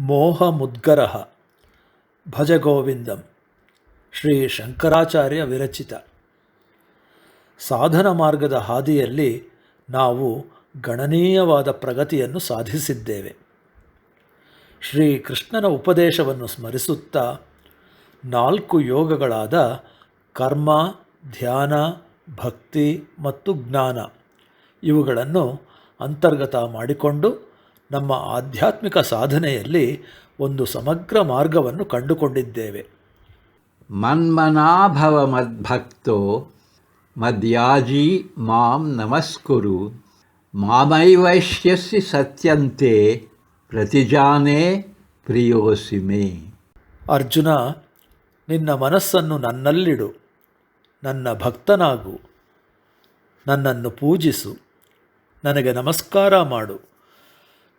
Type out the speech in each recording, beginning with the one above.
ಮೋಹಮುದ್ಗರಃ ಭಜಗೋವಿಂದಂ ಶ್ರೀ ಶಂಕರಾಚಾರ್ಯ ವಿರಚಿತ. ಸಾಧನ ಮಾರ್ಗದ ಹಾದಿಯಲ್ಲಿ ನಾವು ಗಣನೀಯವಾದ ಪ್ರಗತಿಯನ್ನು ಸಾಧಿಸಿದ್ದೇವೆ. ಶ್ರೀ ಕೃಷ್ಣನ ಉಪದೇಶವನ್ನು ಸ್ಮರಿಸುತ್ತಾ 4 ಯೋಗಗಳಾದ ಕರ್ಮ, ಧ್ಯಾನ, ಭಕ್ತಿ ಮತ್ತು ಜ್ಞಾನ ಇವುಗಳನ್ನು ಅಂತರ್ಗತ ಮಾಡಿಕೊಂಡು ನಮ್ಮ ಆಧ್ಯಾತ್ಮಿಕ ಸಾಧನೆಯಲ್ಲಿ ಒಂದು ಸಮಗ್ರ ಮಾರ್ಗವನ್ನು ಕಂಡುಕೊಂಡಿದ್ದೇವೆ. ಮನ್ಮನಾಭವ ಮದ್ಭಕ್ತೋ ಮದ್ಯಾಜೀ ಮಾಂ ನಮಸ್ಕುರು ಮಾಮೈವೈಷ್ಯಸಿ ಸತ್ಯಂತೆ ಪ್ರತಿಜಾನೇ ಪ್ರಿಯೋಸಿ ಮೇ. ಅರ್ಜುನ, ನಿನ್ನ ಮನಸ್ಸನ್ನು ನನ್ನಲ್ಲಿಡು, ನನ್ನ ಭಕ್ತನಾಗು, ನನ್ನನ್ನು ಪೂಜಿಸು, ನನಗೆ ನಮಸ್ಕಾರ ಮಾಡು.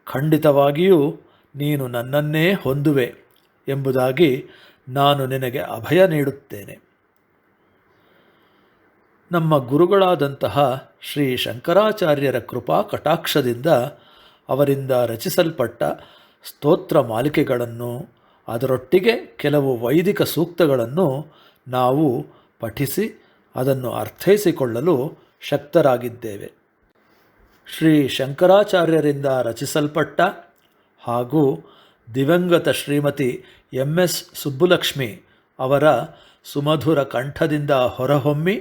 ಖಂಡಿತವಾಗಿಯೂ ನೀನು ನನ್ನನ್ನೇ ಹೊಂದುವೆ ಎಂಬುದಾಗಿ ನಾನು ನಿನಗೆ ಅಭಯ ನೀಡುತ್ತೇನೆ. ನಮ್ಮ ಗುರುಗಳಾದಂತಹ ಶ್ರೀ ಶಂಕರಾಚಾರ್ಯರ ಕೃಪಾ ಕಟಾಕ್ಷದಿಂದ ಅವರಿಂದ ರಚಿಸಲ್ಪಟ್ಟ ಸ್ತೋತ್ರ ಮಾಲಿಕೆಗಳನ್ನು, ಅದರೊಟ್ಟಿಗೆ ಕೆಲವು ವೈದಿಕ ಸೂಕ್ತಗಳನ್ನು ನಾವು ಪಠಿಸಿ ಅದನ್ನು ಅರ್ಥೈಸಿಕೊಳ್ಳಲು ಶಕ್ತರಾಗಿದ್ದೇವೆ. ಶ್ರೀ ಶಂಕರಾಚಾರ್ಯರಿಂದ ರಚಿಸಲ್ಪಟ್ಟ ಹಾಗೂ ದಿವಂಗತ ಶ್ರೀಮತಿ MS ಸುಬ್ಬುಲಕ್ಷ್ಮಿ ಅವರ ಸುಮಧುರ ಕಂಠದಿಂದ ಹೊರಹೊಮ್ಮಿ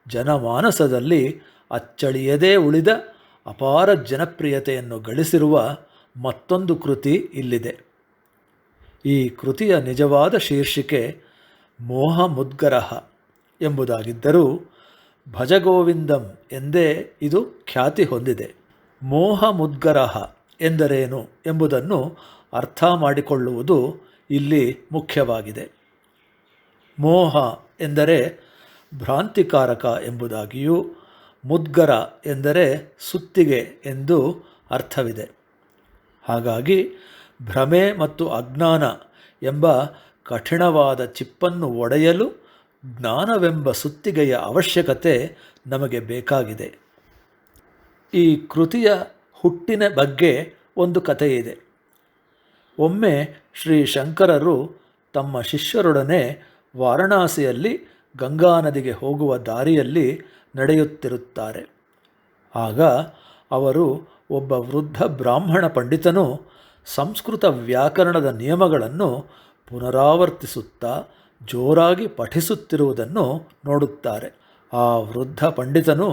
ಜನಮಾನಸದಲ್ಲಿ ಅಚ್ಚಳಿಯದೇ ಉಳಿದ ಅಪಾರ ಜನಪ್ರಿಯತೆಯನ್ನು ಗಳಿಸಿರುವ ಮತ್ತೊಂದು ಕೃತಿ ಇಲ್ಲಿದೆ. ಈ ಕೃತಿಯ ನಿಜವಾದ ಶೀರ್ಷಿಕೆ ಮೋಹಮುದ್ಗರಃ ಎಂಬುದಾಗಿದ್ದರೂ ಭಜಗೋವಿಂದಂ ಎಂದೇ ಇದು ಖ್ಯಾತಿ ಹೊಂದಿದೆ. ಮೋಹಮುದ್ಗರಃ ಎಂದರೇನು ಎಂಬುದನ್ನು ಅರ್ಥ ಮಾಡಿಕೊಳ್ಳುವುದು ಇಲ್ಲಿ ಮುಖ್ಯವಾಗಿದೆ. ಮೋಹ ಎಂದರೆ ಭ್ರಾಂತಿಕಾರಕ ಎಂಬುದಾಗಿಯೂ, ಮುದ್ಗರ ಎಂದರೆ ಸುತ್ತಿಗೆ ಎಂದು ಅರ್ಥವಿದೆ. ಹಾಗಾಗಿ ಭ್ರಮೆ ಮತ್ತು ಅಜ್ಞಾನ ಎಂಬ ಕಠಿಣವಾದ ಚಿಪ್ಪನ್ನು ಒಡೆಯಲು ಜ್ಞಾನವೆಂಬ ಸುತ್ತಿಗೆಯ ಅವಶ್ಯಕತೆ ನಮಗೆ ಬೇಕಾಗಿದೆ. ಈ ಕೃತಿಯ ಹುಟ್ಟಿನ ಬಗ್ಗೆ ಒಂದು ಕಥೆಯಿದೆ. ಒಮ್ಮೆ ಶ್ರೀ ಶಂಕರರು ತಮ್ಮ ಶಿಷ್ಯರೊಡನೆ ವಾರಣಾಸಿಯಲ್ಲಿ ಗಂಗಾ ನದಿಗೆ ಹೋಗುವ ದಾರಿಯಲ್ಲಿ ನಡೆಯುತ್ತಿರುತ್ತಾರೆ. ಆಗ ಅವರು ಒಬ್ಬ ವೃದ್ಧ ಬ್ರಾಹ್ಮಣ ಪಂಡಿತನು ಸಂಸ್ಕೃತ ವ್ಯಾಕರಣದ ನಿಯಮಗಳನ್ನು ಪುನರಾವರ್ತಿಸುತ್ತಾ ಜೋರಾಗಿ ಪಠಿಸುತ್ತಿರುವುದನ್ನು ನೋಡುತ್ತಾರೆ. ಆ ವೃದ್ಧ ಪಂಡಿತನು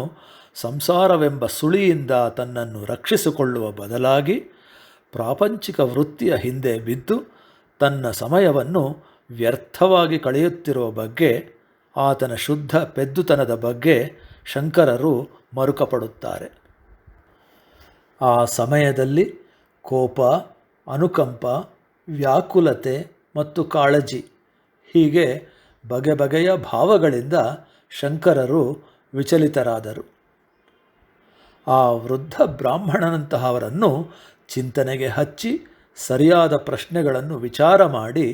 ಸಂಸಾರವೆಂಬ ಸುಳಿಯಿಂದ ತನ್ನನ್ನು ರಕ್ಷಿಸಿಕೊಳ್ಳುವ ಬದಲಾಗಿ ಪ್ರಾಪಂಚಿಕ ವೃತ್ತಿಯ ಹಿಂದೆ ಬಿದ್ದು ತನ್ನ ಸಮಯವನ್ನು ವ್ಯರ್ಥವಾಗಿ ಕಳೆಯುತ್ತಿರುವ ಬಗ್ಗೆ, ಆತನ ಶುದ್ಧ ಪೆದ್ದುತನದ ಬಗ್ಗೆ ಶಂಕರರು ಮರುಕಪಡುತ್ತಾರೆ. ಆ ಸಮಯದಲ್ಲಿ ಕೋಪ, ಅನುಕಂಪ, ವ್ಯಾಕುಲತೆ ಮತ್ತು ಕಾಳಜಿ ಹೀಗೆ ಬಗೆ ಬಗೆಯ ಭಾವಗಳಿಂದ ಶಂಕರರು ವಿಚಲಿತರಾದರು. ಆ ವೃದ್ಧ ಬ್ರಾಹ್ಮಣನಂತಹವರನ್ನು ಚಿಂತನೆಗೆ ಹಚ್ಚಿ ಸರಿಯಾದ ಪ್ರಶ್ನೆಗಳನ್ನು ವಿಚಾರ ಮಾಡಿ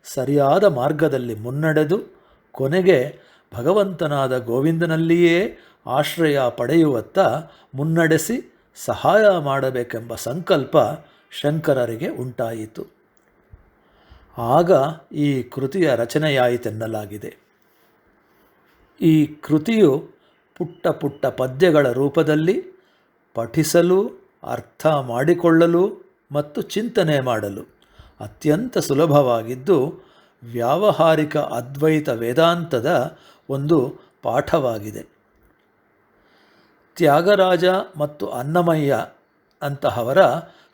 ಸರಿಯಾದ ಮಾರ್ಗದಲ್ಲಿ ಮುನ್ನಡೆದು ಕೊನೆಗೆ ಭಗವಂತನಾದ ಗೋವಿಂದನಲ್ಲಿಯೇ ಆಶ್ರಯ ಪಡೆಯುವತ್ತ ಮುನ್ನಡೆಸಿ ಸಹಾಯ ಮಾಡಬೇಕೆಂಬ ಸಂಕಲ್ಪ ಶಂಕರರಿಗೆ ಉಂಟಾಯಿತು. ಆಗ ಈ ಕೃತಿಯ ರಚನೆಯಾಯಿತೆನ್ನಲಾಗಿದೆ. ಈ ಕೃತಿಯು ಪುಟ್ಟ ಪುಟ್ಟ ಪದ್ಯಗಳ ರೂಪದಲ್ಲಿ ಪಠಿಸಲು, ಅರ್ಥ ಮಾಡಿಕೊಳ್ಳಲು ಮತ್ತು ಚಿಂತನೆ ಮಾಡಲು ಅತ್ಯಂತ ಸುಲಭವಾಗಿದ್ದು ವ್ಯಾವಹಾರಿಕ ಅದ್ವೈತ ವೇದಾಂತದ ಒಂದು ಪಾಠವಾಗಿದೆ. ತ್ಯಾಗರಾಜ ಮತ್ತು ಅನ್ನಮಯ್ಯ ಅಂತಹವರ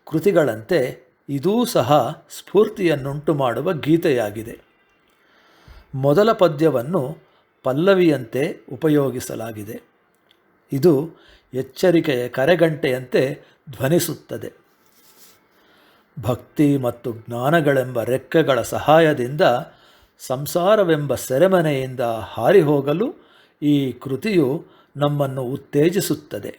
ಕೃತಿಗಳಂತೆ ಇದೂ ಸಹ ಸ್ಫೂರ್ತಿಯನ್ನುಂಟು ಮಾಡುವ ಗೀತೆಯಾಗಿದೆ. ಮೊದಲ ಪದ್ಯವನ್ನು ಪಲ್ಲವಿಯಂತೆ ಉಪಯೋಗಿಸಲಾಗಿದೆ. ಇದು ಎಚ್ಚರಿಕೆಯ ಕರೆಗಂಟೆಯಂತೆ ಧ್ವನಿಸುತ್ತದೆ. ಭಕ್ತಿ ಮತ್ತು ಜ್ಞಾನಗಳೆಂಬ ರೆಕ್ಕೆಗಳ ಸಹಾಯದಿಂದ ಸಂಸಾರವೆಂಬ ಸೆರೆಮನೆಯಿಂದ ಹಾರಿಹೋಗಲು ಈ ಕೃತಿಯು ನಮ್ಮನ್ನು ಉತ್ತೇಜಿಸುತ್ತದೆ.